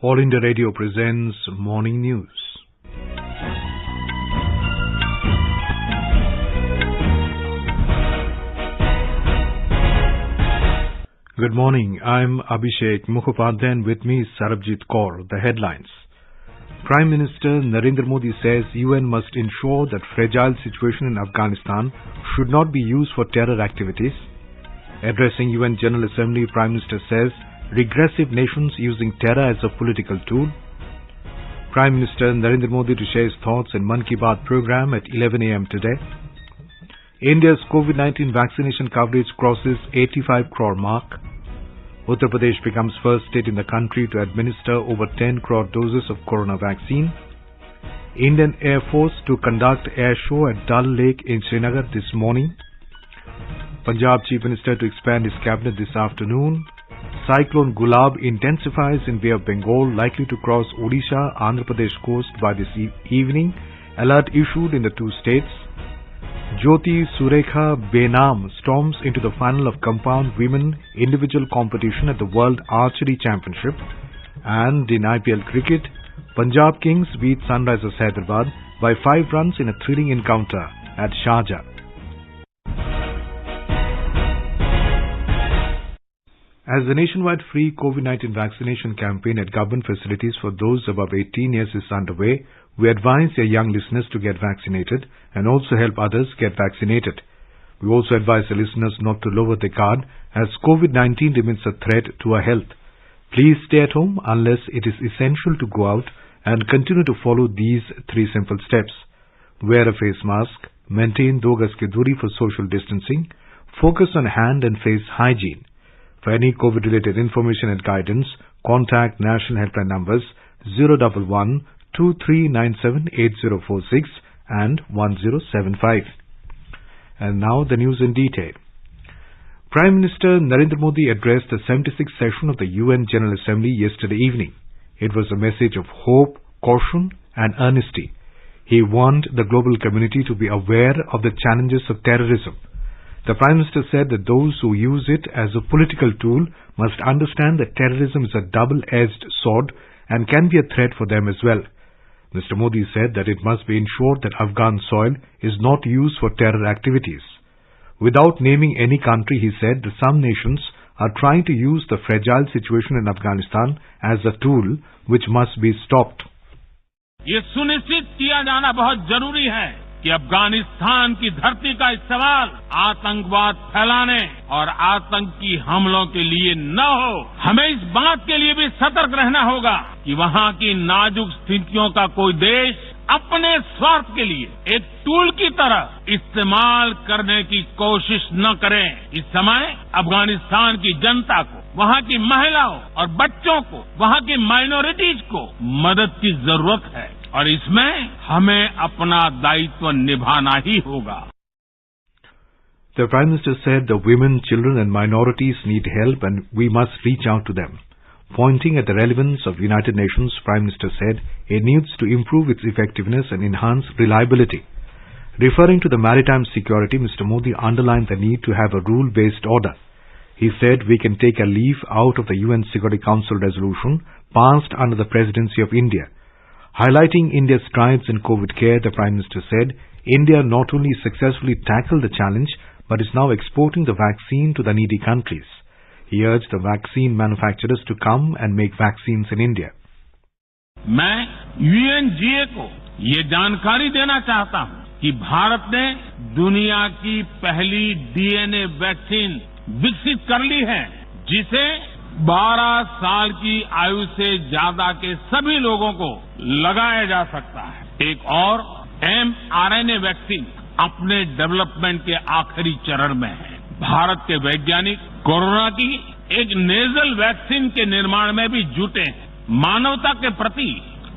All India Radio presents Morning News. Good morning. I'm Abhishek Mukhopadhyay and with me is Sarabjit Kaur. The headlines. Prime Minister Narendra Modi says UN must ensure that fragile situation in Afghanistan should not be used for terror activities. Addressing UN General Assembly, Prime Minister says regressive nations using terror as a political tool. Prime Minister Narendra Modi to share his thoughts in Mann Ki Baat program at 11 a.m. today. India's COVID-19 vaccination coverage crosses 85 crore mark. Uttar Pradesh becomes first state in the country to administer over 10 crore doses of corona vaccine. Indian Air Force to conduct air show at Dal Lake in Srinagar this morning. Punjab Chief Minister to expand his cabinet this afternoon. Cyclone Gulab intensifies in Bay of Bengal, likely to cross Odisha, Andhra Pradesh coast by this evening. Alert issued in the two states. Jyoti Surekha Benam storms into the final of compound women individual competition at the World Archery Championship. And in IPL cricket, Punjab Kings beat Sunrisers Hyderabad by 5 runs in a thrilling encounter at Sharjah. As the nationwide free COVID-19 vaccination campaign at government facilities for those above 18 years is underway, we advise your young listeners to get vaccinated and also help others get vaccinated. We also advise the listeners not to lower their guard as COVID-19 remains a threat to our health. Please stay at home unless it is essential to go out and continue to follow these 3 simple steps. Wear a face mask, maintain 2 gaz ki duri for social distancing, focus on hand and face hygiene. For any COVID-related information and guidance, contact national helpline numbers 011 2397 8046 and 1075. And now the news in detail. Prime Minister Narendra Modi addressed the 76th session of the UN General Assembly yesterday evening. It was a message of hope, caution and earnesty. He warned the global community to be aware of the challenges of terrorism. The Prime Minister said that those who use it as a political tool must understand that terrorism is a double-edged sword and can be a threat for them as well. Mr. Modi said that it must be ensured that Afghan soil is not used for terror activities. Without naming any country, he said that some nations are trying to use the fragile situation in Afghanistan as a tool which must be stopped. ये सुनिश्चित किया जाना बहुत जरूरी है कि अफगानिस्तान की धरती का इस्तेमाल आतंकवाद फैलाने और आतंकी हमलों के लिए न हो। हमें इस बात के लिए भी सतर्क रहना होगा कि वहां की नाजुक स्थितियों का कोई देश अपने स्वार्थ के लिए एक टूल की तरह इस्तेमाल करने की कोशिश न करे। इस समय अफगानिस्तान की जनता को, वहां की महिलाओं और बच्चों को, वहां की माइनॉरिटीज को मदद की जरूरत है और इसमें हमें अपना दायित्व निभाना ही होगा. The Prime Minister said the women, children and minorities need help and we must reach out to them. Pointing at the relevance of United Nations, Prime Minister said it needs to improve its effectiveness and enhance reliability. Referring to the maritime security, Mr. Modi underlined the need to have a rule-based order. He said we can take a leaf out of the UN Security Council resolution passed under the presidency of India. Highlighting India's strides in COVID care, the Prime Minister said India not only successfully tackled the challenge but is now exporting the vaccine to the needy countries. He urged the vaccine manufacturers to come and make vaccines in India. मैं UNGA को ये जानकारी देना चाहता हूं कि भारत ने दुनिया की पहली DNA वैक्सीन विकसित कर ली है जिसे 12 साल की आयु से ज्यादा के सभी लोगों को लगाया जा सकता है. एक और mRNA वैक्सीन अपने डेवलपमेंट के आखिरी चरण में है. भारत के वैज्ञानिक कोरोना की एक नेजल वैक्सीन के निर्माण में भी जुटे हैं. मानवता के प्रति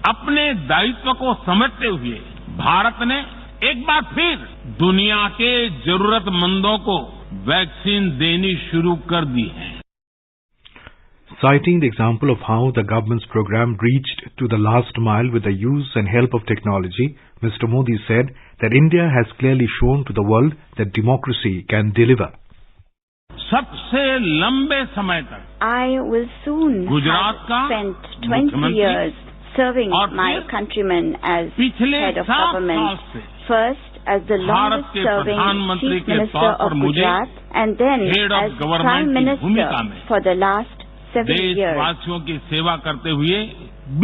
अपने दायित्व को समझते हुए भारत ने एक बार फिर दुनिया के जरूरतमंदों को वैक्सीन देनी शुरू कर दी है. Citing the example of how the government's program reached to the last mile with the use and help of technology, Mr. Modi said that India has clearly shown to the world that democracy can deliver. सबसे लंबे समय तक I will soon Gujarat have का spent 20 मुख्यमंत्री years serving और my फिर countrymen as पिछले head of 7 साल government. से First as the Bharat longest के serving प्रधानमंत्री Chief के Minister तौर of पर मुझे Gujarat and then head of as Prime government की भूमिका Minister में for the last 7 years. देशवासियों की सेवा करते हुए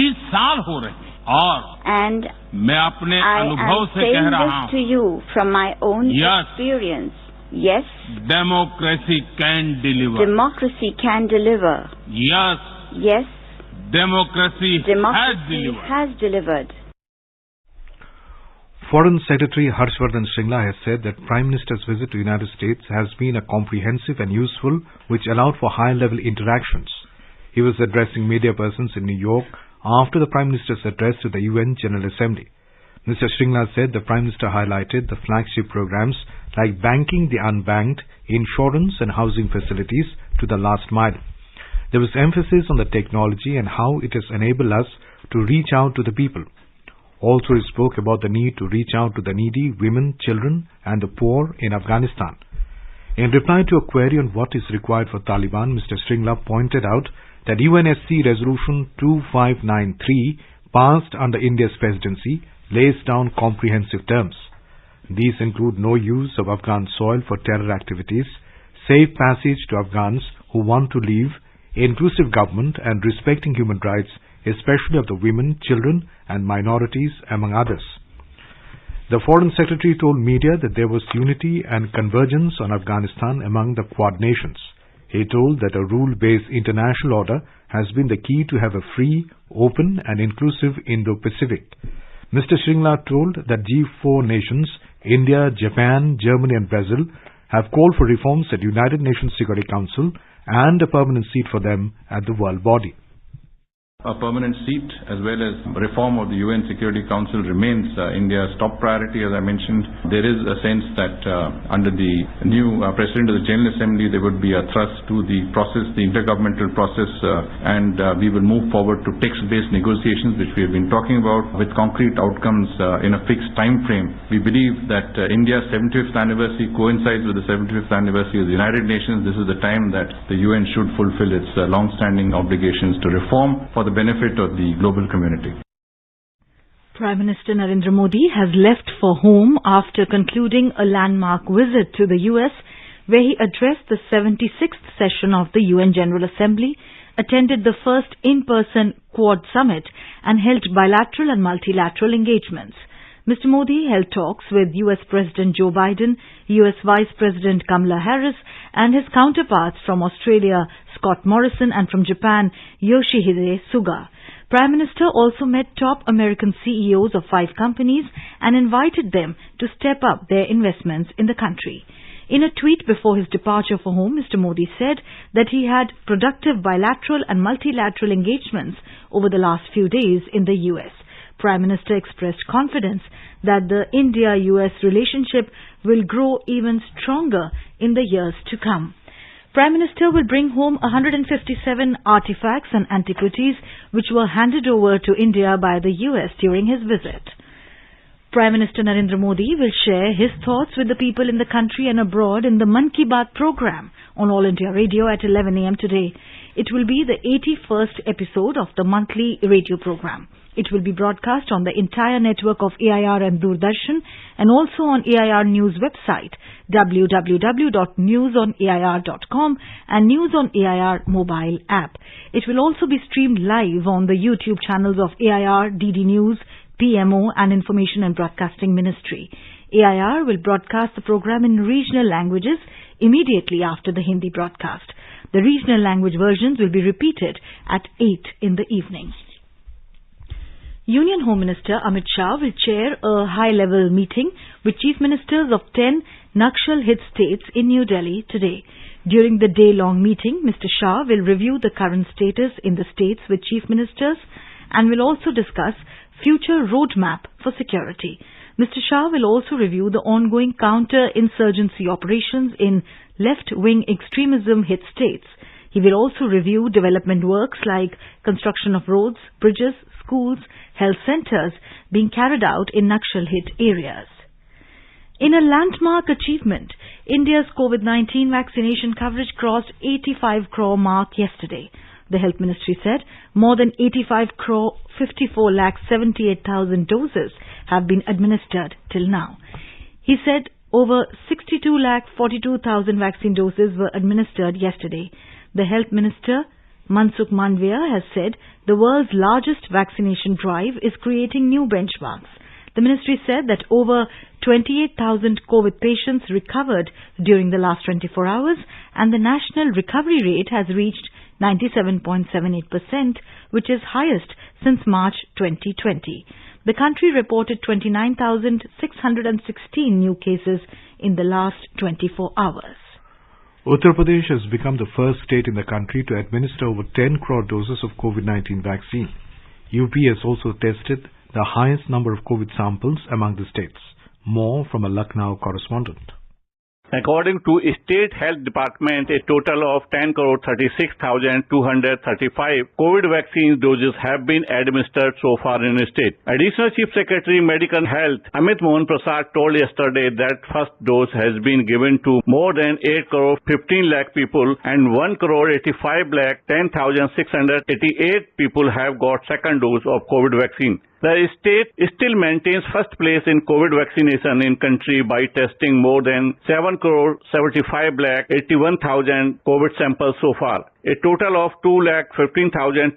20 साल हो रहे हैं और And मैं अपने I अनुभव am से कह saying रहा this to हूँ, you from my own Yes. experience. Yes, democracy can deliver. democracy can deliver. Yes, Yes, democracy has democracy deliver. has delivered. Foreign Secretary Harshvardhan Shringla has said that Prime Minister's visit to the United States has been a comprehensive and useful, which allowed for high-level interactions. He was addressing media persons in New York after the Prime Minister's address to the UN General Assembly. Mr. Shringla said the Prime Minister highlighted the flagship programs like banking the unbanked, insurance and housing facilities to the last mile. There was emphasis on the technology and how it has enabled us to reach out to the people. Also, he spoke about the need to reach out to the needy, women, children and the poor in Afghanistan. In reply to a query on what is required for Taliban, Mr. Shringla pointed out that UNSC Resolution 2593 passed under India's presidency lays down comprehensive terms. These include no use of Afghan soil for terror activities, safe passage to Afghans who want to leave, inclusive government and respecting human rights, especially of the women, children and minorities, among others. The Foreign Secretary told media that there was unity and convergence on Afghanistan among the Quad nations. He told that a rule-based international order has been the key to have a free, open and inclusive Indo-Pacific. Mr. Shringla told that G4 nations, India, Japan, Germany and Brazil, have called for reforms at United Nations Security Council and a permanent seat for them at the world body. A permanent seat as well as reform of the UN Security Council remains India's top priority. As I mentioned, there is a sense that under the new President of the General Assembly, there would be a thrust to the process, the intergovernmental process, and we will move forward to text-based negotiations, which we have been talking about, with concrete outcomes in a fixed time frame. We believe that India's 75th anniversary coincides with the 75th anniversary of the United Nations. This is the time that the UN should fulfill its long-standing obligations to reform for the benefit of the global community. Prime Minister Narendra Modi has left for home after concluding a landmark visit to the US, where he addressed the 76th session of the UN General Assembly, attended the first in-person Quad Summit and held bilateral and multilateral engagements. Mr. Modi held talks with US President Joe Biden, US Vice President Kamala Harris and his counterparts from Australia, Scott Morrison, and from Japan, Yoshihide Suga. Prime Minister also met top American CEOs of 5 companies and invited them to step up their investments in the country. In a tweet before his departure for home, Mr. Modi said that he had productive bilateral and multilateral engagements over the last few days in the US. Prime Minister expressed confidence that the India-US relationship will grow even stronger in the years to come. Prime Minister will bring home 157 artifacts and antiquities which were handed over to India by the US during his visit. Prime Minister Narendra Modi will share his thoughts with the people in the country and abroad in the Mann Ki Baat program on All India Radio at 11 a.m. today. It will be the 81st episode of the monthly radio program. It will be broadcast on the entire network of AIR and Doordarshan and also on AIR News website www.newsonair.com and News on AIR mobile app. It will also be streamed live on the YouTube channels of AIR, DD News, PMO and Information and Broadcasting Ministry. AIR will broadcast the program in regional languages immediately after the Hindi broadcast. The regional language versions will be repeated at 8 in the evening. Union Home Minister Amit Shah will chair a high-level meeting with Chief Ministers of 10 Nuksha-hit states in New Delhi today. During the day-long meeting, Mr. Shah will review the current status in the states with Chief Ministers and will also discuss future roadmap for security. Mr. Shah will also review the ongoing counter-insurgency operations in left-wing extremism-hit states. He will also review development works like construction of roads, bridges, schools, health centers being carried out in Naxal-hit areas. In a landmark achievement, India's COVID-19 vaccination coverage crossed 85 crore mark yesterday. The Health Ministry said more than 85 crore 54,78,000 doses have been administered till now. He said over 62,42,000 vaccine doses were administered yesterday. The Health Minister, Mansukh Mandviya, has said the world's largest vaccination drive is creating new benchmarks. The ministry said that over 28,000 COVID patients recovered during the last 24 hours and the national recovery rate has reached 97.78%, which is highest since March 2020. The country reported 29,616 new cases in the last 24 hours. Uttar Pradesh has become the first state in the country to administer over 10 crore doses of COVID-19 vaccine. UP has also tested the highest number of COVID samples among the states. More from a Lucknow correspondent. According to State Health Department, a total of 10,36,235 COVID vaccine doses have been administered so far in the state. Additional Chief Secretary Medical Health Amit Mohan Prasad told yesterday that first dose has been given to more than 8 crore 15 lakh people and 1 crore 85 lakh 10,688 people have got second dose of COVID vaccine. The state still maintains first place in COVID vaccination in country by testing more than 7 crore 75 lakh 81,000 COVID samples so far. A total of 2 lakh 15,209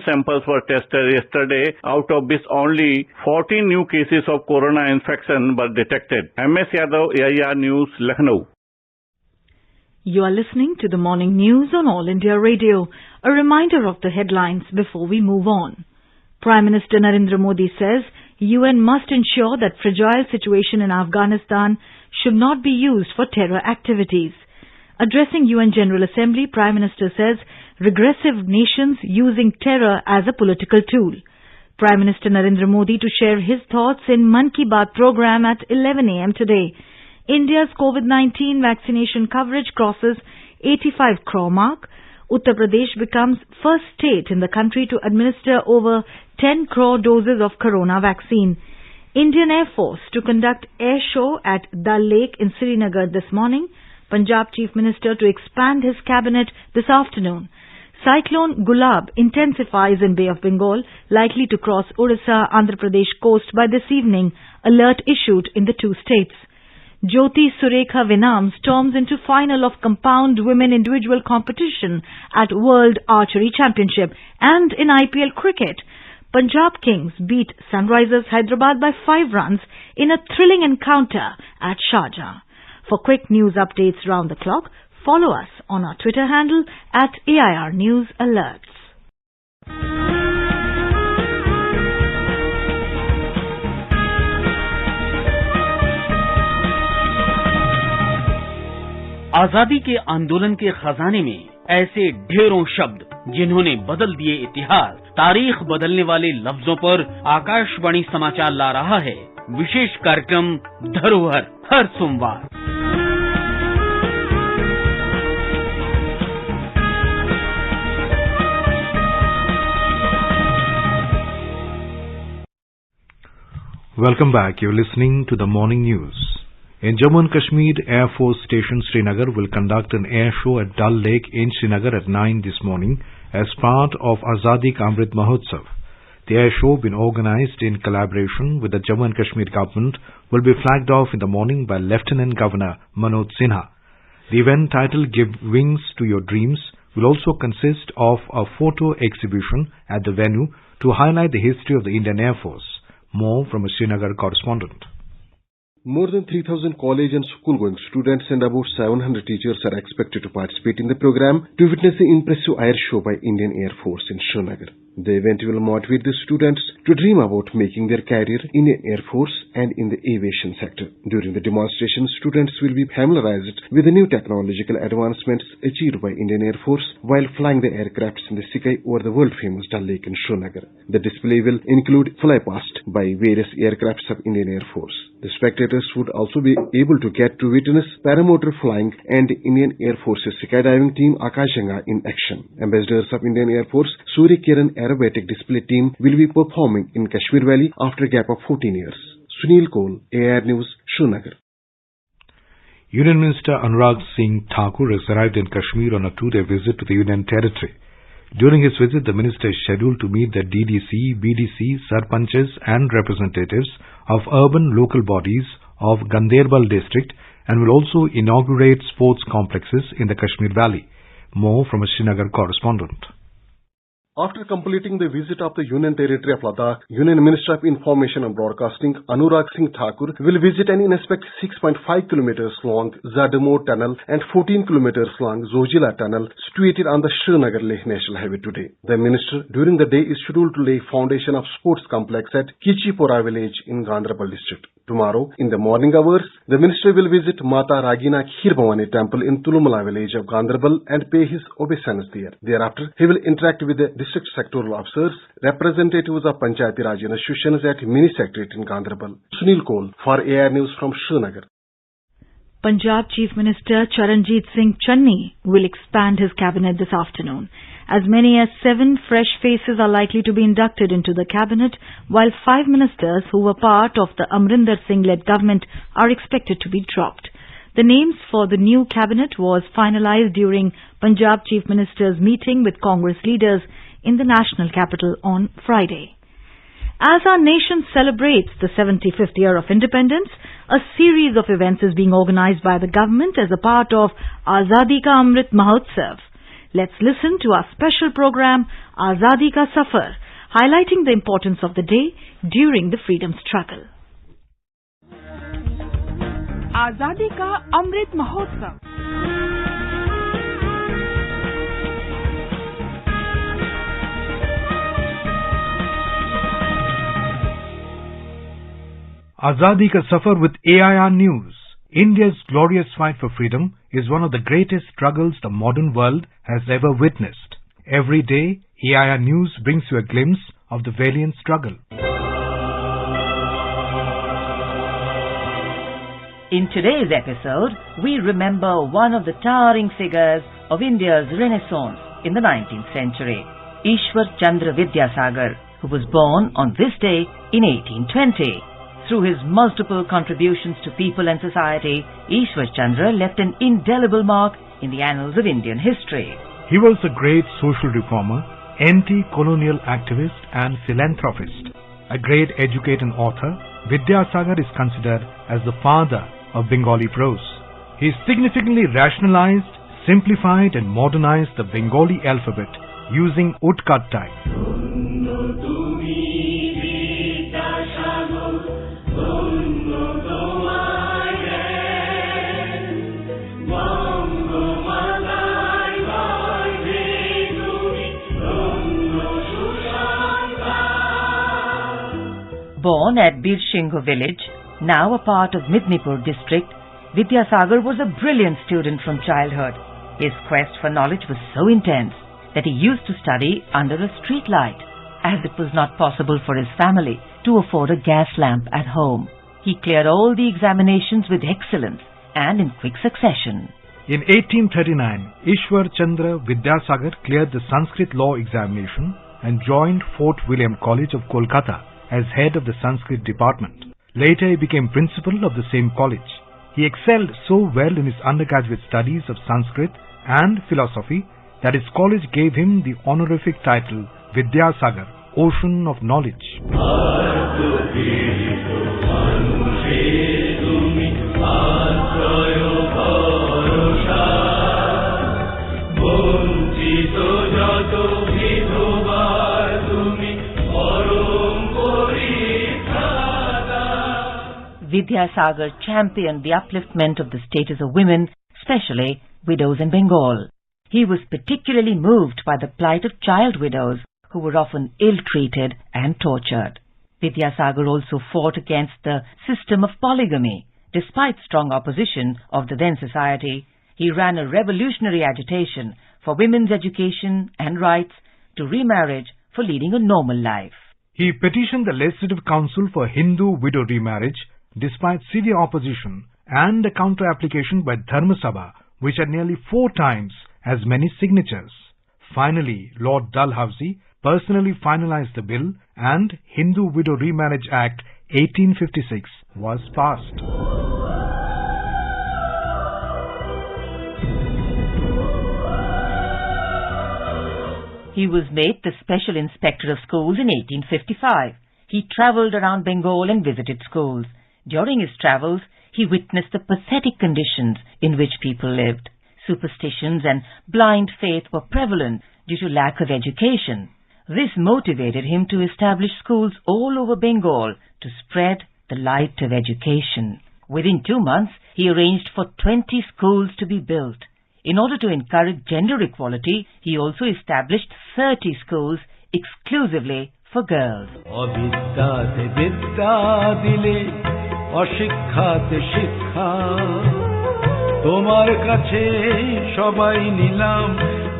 samples were tested yesterday, out of which only 14 new cases of corona infection were detected. MS Yadav, AIR News, Lucknow. You are listening to the morning news on All India Radio. A reminder of the headlines before we move on. Prime Minister Narendra Modi says UN must ensure that fragile situation in Afghanistan should not be used for terror activities. Addressing UN General Assembly, Prime Minister says regressive nations using terror as a political tool. Prime Minister Narendra Modi to share his thoughts in Mann Ki Baat program at 11 a.m. today. India's COVID-19 vaccination coverage crosses 85 crore mark. Uttar Pradesh becomes first state in the country to administer over 10 crore doses of corona vaccine. Indian Air Force to conduct air show at Dal Lake in Srinagar this morning. Punjab Chief Minister to expand his cabinet this afternoon. Cyclone Gulab intensifies in Bay of Bengal, likely to cross Odisha, Andhra Pradesh coast by this evening. Alert issued in the two states. Jyoti Surekha Vinam storms into final of compound women individual competition at World Archery Championship. And in IPL cricket, Punjab Kings beat Sunrisers Hyderabad by 5 runs in a thrilling encounter at Sharjah. For quick news updates round the clock, follow us on our Twitter handle at AIR News Alerts. आजादी के आंदोलन के खजाने में ऐसे ढेरों शब्द जिन्होंने बदल दिए इतिहास, तारीख बदलने वाले लफ्जों पर आकाशवाणी समाचार ला रहा है विशेष कार्यक्रम धरोहर हर सोमवार। Welcome back. You're listening to the morning news. In Jammu and Kashmir, Air Force Station Srinagar will conduct an air show at Dal Lake in Srinagar at 9 this morning as part of Azadi Ka Amrit Mahotsav. The air show, been organized in collaboration with the Jammu and Kashmir government, will be flagged off in the morning by Lieutenant Governor Manoj Sinha. The event, titled Give Wings to Your Dreams, will also consist of a photo exhibition at the venue to highlight the history of the Indian Air Force. More from a Srinagar correspondent. More than 3,000 college and school-going students and about 700 teachers are expected to participate in the program to witness the impressive air show by Indian Air Force in Srinagar. The event will motivate the students to dream about making their career in the Air Force and in the aviation sector. During the demonstration, students will be familiarized with the new technological advancements achieved by Indian Air Force while flying the aircrafts in the sky over the world-famous Dal Lake in Srinagar. The display will include flypast by various aircrafts of Indian Air Force. The spectators would also be able to get to witness paramotor flying and Indian Air Force's skydiving team Akashganga in action. Ambassadors of Indian Air Force Surya Kiran aerobatic display team will be performing in Kashmir Valley after a gap of 14 years. Sunil Kohl, AIR News, Srinagar. Union Minister Anurag Singh Thakur has arrived in Kashmir on a two-day visit to the Union Territory. During his visit, the minister is scheduled to meet the DDC, BDC, Sarpanches and representatives of urban local bodies of Ganderbal district and will also inaugurate sports complexes in the Kashmir Valley. More from a Srinagar correspondent. After completing the visit of the Union Territory of Ladakh, Union Minister of Information and Broadcasting Anurag Singh Thakur will visit and inspect 6.5 kilometers long Zadamore Tunnel and 14 kilometers long Zojila Tunnel situated on the Srinagar-Leh National Highway today. The minister during the day is scheduled to lay foundation of sports complex at Kichipura village in Ganderbal district. Tomorrow, in the morning hours, the minister will visit Mata Ragina Khir Bhavani temple in Tulumala village of Ganderbal and pay his obeisances there. Thereafter, he will interact with the district sectoral officers, representatives of Panchayati Raj institutions at Mini Secretariat in Ganderbal. Sunil Kohl for AIR News from Srinagar. Punjab Chief Minister Charanjit Singh Channi will expand his cabinet this afternoon. As many as 7 fresh faces are likely to be inducted into the cabinet, while 5 ministers who were part of the Amrinder Singh-led government are expected to be dropped. The names for the new cabinet was finalized during Punjab Chief Minister's meeting with Congress leaders in the national capital on Friday. As our nation celebrates the 75th year of independence, a series of events is being organized by the government as a part of Azadi Ka Amrit Mahotsav. Let's listen to our special program, Azadi Ka Safar, highlighting the importance of the day during the freedom struggle. Azadi Ka Amrit Mahotsav. Azadi Ka Safar with AIR News. India's glorious fight for freedom is one of the greatest struggles the modern world has ever witnessed. Every day, AIR News brings you a glimpse of the valiant struggle. In today's episode, we remember one of the towering figures of India's Renaissance in the 19th century, Ishwar Chandra Vidyasagar, who was born on this day in 1820. Through his multiple contributions to people and society, Ishwar Chandra left an indelible mark in the annals of Indian history. He was a great social reformer, anti-colonial activist and philanthropist. A great educator and author, Vidyasagar is considered as the father of Bengali prose. He significantly rationalized, simplified and modernized the Bengali alphabet using woodcut type. Born at Birshingho village, now a part of Midnipur district, Vidyasagar was a brilliant student from childhood. His quest for knowledge was so intense that he used to study under a street light, as it was not possible for his family to afford a gas lamp at home. He cleared all the examinations with excellence and in quick succession. In 1839, Ishwar Chandra Vidyasagar cleared the Sanskrit law examination and joined Fort William College of Kolkata as head of the Sanskrit department. Later he became principal of the same college. He excelled so well in his undergraduate studies of Sanskrit and philosophy that his college gave him the honorific title Vidyasagar, Ocean of Knowledge. Vidyasagar championed the upliftment of the status of women, especially widows in Bengal. He was particularly moved by the plight of child widows, who were often ill-treated and tortured. Vidyasagar also fought against the system of polygamy. Despite strong opposition of the then society, he ran a revolutionary agitation for women's education and rights to remarriage for leading a normal life. He petitioned the Legislative Council for Hindu widow remarriage despite severe opposition and a counter-application by Dharma Sabha, which had nearly 4 times as many signatures. Finally, Lord Dalhousie personally finalized the bill and Hindu Widow Remarriage Act 1856 was passed. He was made the Special Inspector of Schools in 1855. He travelled around Bengal and visited schools. During his travels, he witnessed the pathetic conditions in which people lived. Superstitions and blind faith were prevalent due to lack of education. This motivated him to establish schools all over Bengal to spread the light of education. Within 2 months, he arranged for 20 schools to be built. In order to encourage gender equality, he also established 30 schools exclusively for girls. তোমার কাছে সবাই নিলাম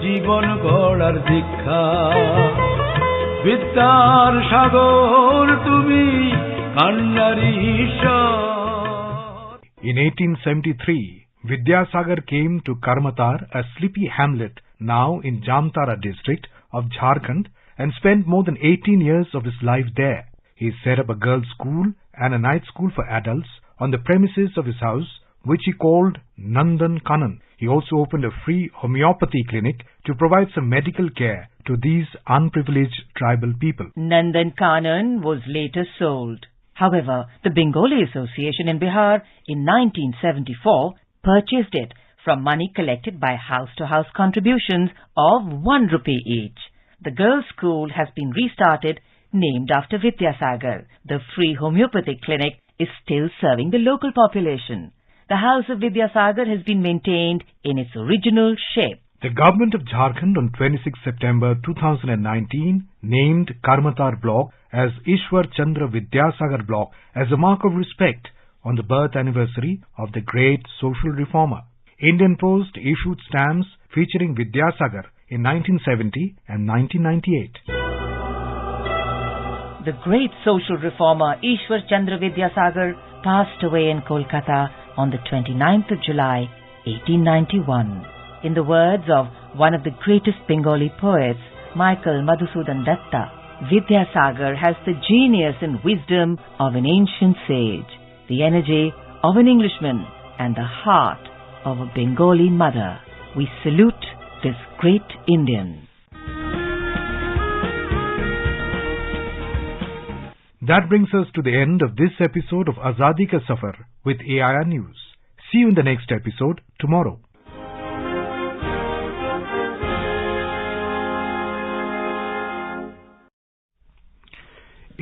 জীবন গড়ার দীক্ষা বিদ্যার সাগর তুমি কান্নারি ঈশ্বর। In 1873, Vidyasagar came to Karmatar, a sleepy hamlet now in Jamtara district of Jharkhand, and spent more than 18 years of his life there. He set up a girls' school and a night school for adults on the premises of his house, which he called Nandan Kanan. He also opened a free homeopathy clinic to provide some medical care to these unprivileged tribal people. Nandan Kanan was later sold. However, the Bengali Association in Bihar in 1974 purchased it from money collected by house-to-house contributions of 1 rupee each. The girls' school has been restarted, named after Vidyasagar. The free homeopathic clinic is still serving the local population. The house of Vidyasagar has been maintained in its original shape. The government of Jharkhand on 26 September 2019 named Karmatar block as Ishwar Chandra Vidyasagar block as a mark of respect on the birth anniversary of the great social reformer. Indian Post issued stamps featuring Vidyasagar in 1970 and 1998. The great social reformer Ishwar Chandra Vidyasagar passed away in Kolkata on the 29th of July, 1891. In the words of one of the greatest Bengali poets, Michael Madhusudan Datta, Vidyasagar has the genius and wisdom of an ancient sage, the energy of an Englishman, and the heart of a Bengali mother. We salute this great Indian. That brings us to the end of this episode of Azadi Ka Safar with AIR News. See you in the next episode tomorrow.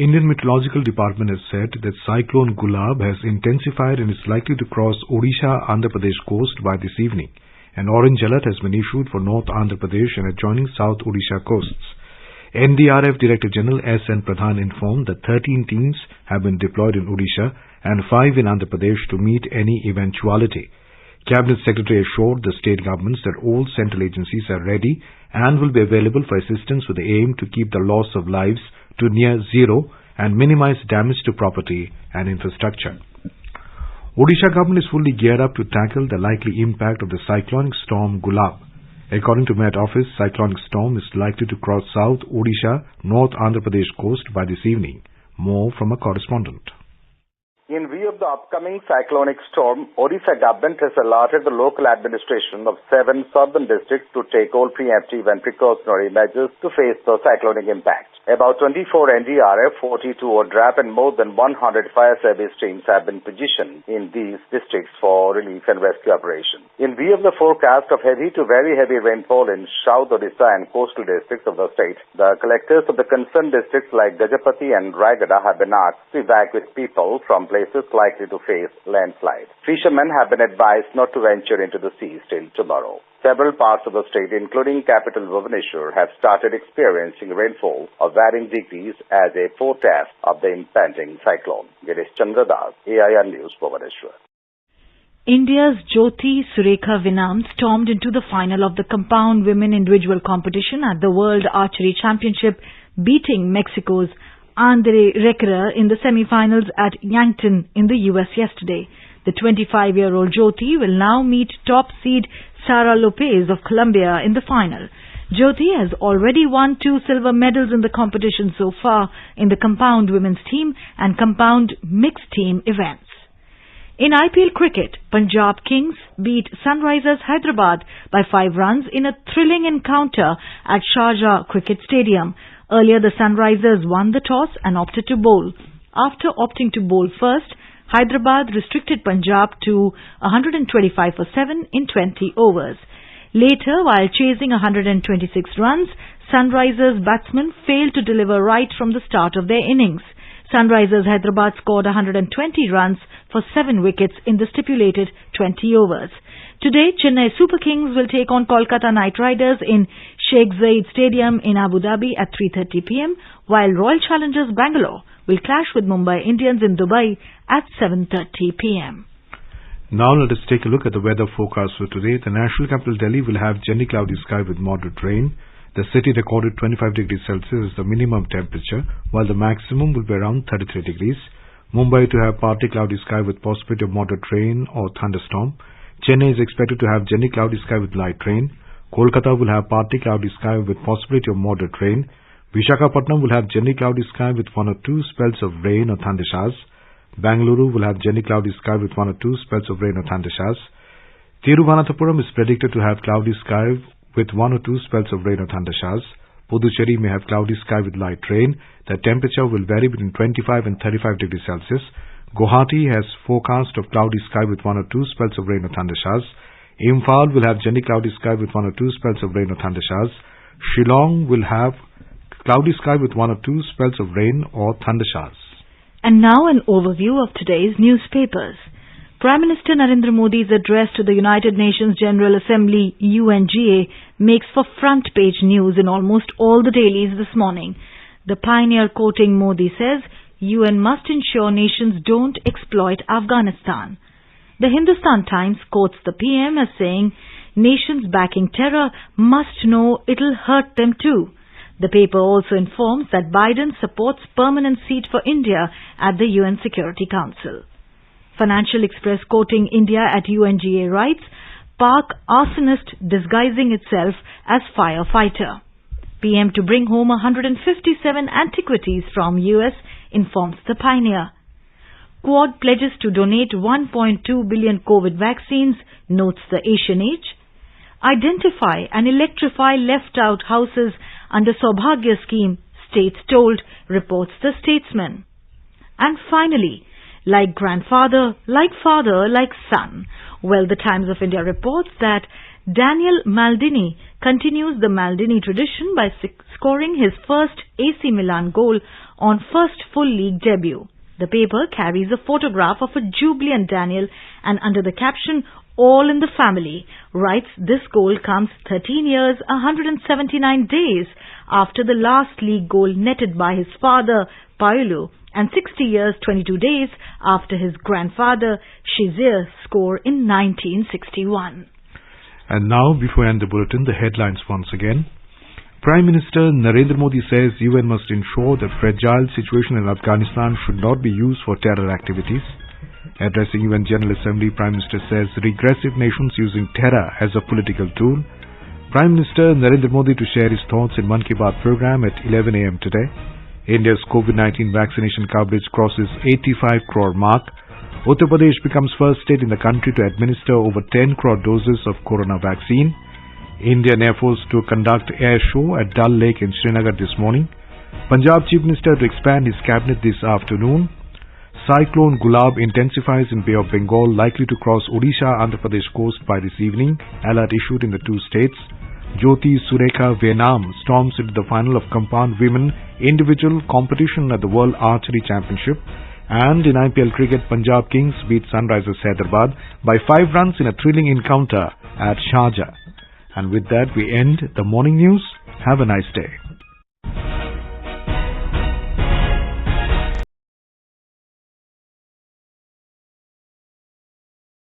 Indian Meteorological Department has said that Cyclone Gulab has intensified and is likely to cross Odisha-Andhra Pradesh coast by this evening. An orange alert has been issued for North Andhra Pradesh and adjoining South Odisha coasts. NDRF Director General S.N. Pradhan informed that 13 teams have been deployed in Odisha and 5 in Andhra Pradesh to meet any eventuality. Cabinet Secretary assured the state governments that all central agencies are ready and will be available for assistance with the aim to keep the loss of lives to near zero and minimize damage to property and infrastructure. Odisha government is fully geared up to tackle the likely impact of the cyclonic storm Gulab. According to Met Office, cyclonic storm is likely to cross South Odisha, North Andhra Pradesh coast by this evening. More from a correspondent. In view of the upcoming cyclonic storm, Odisha government has alerted the local administration of 7 southern districts to take all preemptive and precautionary measures to face the cyclonic impact. About 24 NDRF, 42 ODRAP and more than 100 fire service teams have been positioned in these districts for relief and rescue operations. In view of the forecast of heavy to very heavy rainfall in South Odisha and coastal districts of the state, the collectors of the concerned districts like Gajapati and Raigada have been asked to evacuate people from places likely to face landslide. Fishermen have been advised not to venture into the seas till tomorrow. Several parts of the state, including capital Bhubaneswar, have started experiencing rainfall of varying degrees as a forecast of the impending cyclone. Chandra, AIR News, Bhubaneswar. India's Jyoti Surekha Vinam stormed into the final of the compound women individual competition at the World Archery Championship, beating Mexico's Andre Requera in the semi-finals at Yankton in the US yesterday. The 25-year-old Jyoti will now meet top seed Sara Lopez of Colombia in the final. Jyoti has already won 2 silver medals in the competition so far in the compound women's team and compound mixed team events. In IPL cricket, Punjab Kings beat Sunrisers Hyderabad by 5 runs in a thrilling encounter at Sharjah Cricket Stadium. Earlier, the Sunrisers won the toss and opted to bowl. After opting to bowl first, Hyderabad restricted Punjab to 125 for 7 in 20 overs. Later, while chasing 126 runs, Sunrisers batsmen failed to deliver right from the start of their innings. Sunrisers Hyderabad scored 120 runs for 7 wickets in the stipulated 20 overs. Today, Chennai Super Kings will take on Kolkata Knight Riders in Sheikh Zayed Stadium in Abu Dhabi at 3:30 p.m., while Royal Challengers Bangalore will clash with Mumbai Indians in Dubai at 7:30 p.m. Now let us take a look at the weather forecast for today. The national capital Delhi will have gently cloudy sky with moderate rain. The city recorded 25 degrees Celsius as the minimum temperature, while the maximum will be around 33 degrees. Mumbai to have partly cloudy sky with possibility of moderate rain or thunderstorm. Chennai is expected to have gently cloudy sky with light rain. Kolkata will have partly cloudy sky with possibility of moderate rain. Visakhapatnam will have gently cloudy sky with 1 or 2 spells of rain or thunder showers. Bangalore will have gently cloudy sky with 1 or 2 spells of rain or thunder showers. Thiruvananthapuram is predicted to have cloudy sky with 1 or 2 spells of rain or thunder showers. Puducherry may have cloudy sky with light rain. The temperature will vary between 25 and 35 degrees Celsius. Guwahati has forecast of cloudy sky with 1 or 2 spells of rain or thunder showers. Imphal will have gently cloudy sky with 1 or 2 spells of rain or thunder showers. Shillong will have cloudy sky with 1 or 2 spells of rain or thunder showers. And now an overview of today's newspapers. Prime Minister Narendra Modi's address to the United Nations General Assembly UNGA makes for front page news in almost all the dailies this morning. The pioneer quoting Modi says, UN must ensure nations don't exploit Afghanistan. The Hindustan Times quotes the PM as saying, nations backing terror must know it'll hurt them too. The paper also informs that Biden supports permanent seat for India at the UN Security Council. Financial Express quoting India at UNGA writes, Pak arsonist disguising itself as firefighter. PM to bring home 157 antiquities from US, informs the Pioneer. Quad pledges to donate 1.2 billion COVID vaccines, notes the Asian Age. Identify and electrify left out houses under Saubhagya scheme, states told, reports the Statesman. And finally, like grandfather, like father, like son. Well, the Times of India reports that Daniel Maldini continues the Maldini tradition by scoring his first AC Milan goal on first full league debut. The paper carries a photograph of a jubilant Daniel and under the caption, All in the Family, writes this goal comes 13 years, 179 days after the last league goal netted by his father, Paolo, and 60 years, 22 days after his grandfather, Shizir, score in 1961. And now, before I end the bulletin, the headlines once again. Prime Minister Narendra Modi says UN must ensure that fragile situation in Afghanistan should not be used for terror activities. Addressing UN General Assembly, Prime Minister says regressive nations using terror as a political tool. Prime Minister Narendra Modi to share his thoughts in Mann Ki Baat program at 11 a.m. today. India's COVID-19 vaccination coverage crosses 85 crore mark. Uttar Pradesh becomes first state in the country to administer over 10 crore doses of corona vaccine. Indian Air Force to conduct air show at Dal Lake in Srinagar this morning. Punjab Chief Minister to expand his cabinet this afternoon. Cyclone Gulab intensifies in Bay of Bengal, likely to cross Odisha, Andhra Pradesh coast by this evening. Alert issued in the 2 states. Jyoti Surekha Vietnam storms into the final of compound women individual competition at the World Archery Championship. And in IPL cricket, Punjab Kings beat Sunrisers Hyderabad by 5 runs in a thrilling encounter at Sharjah. And with that, we end the morning news. Have a nice day.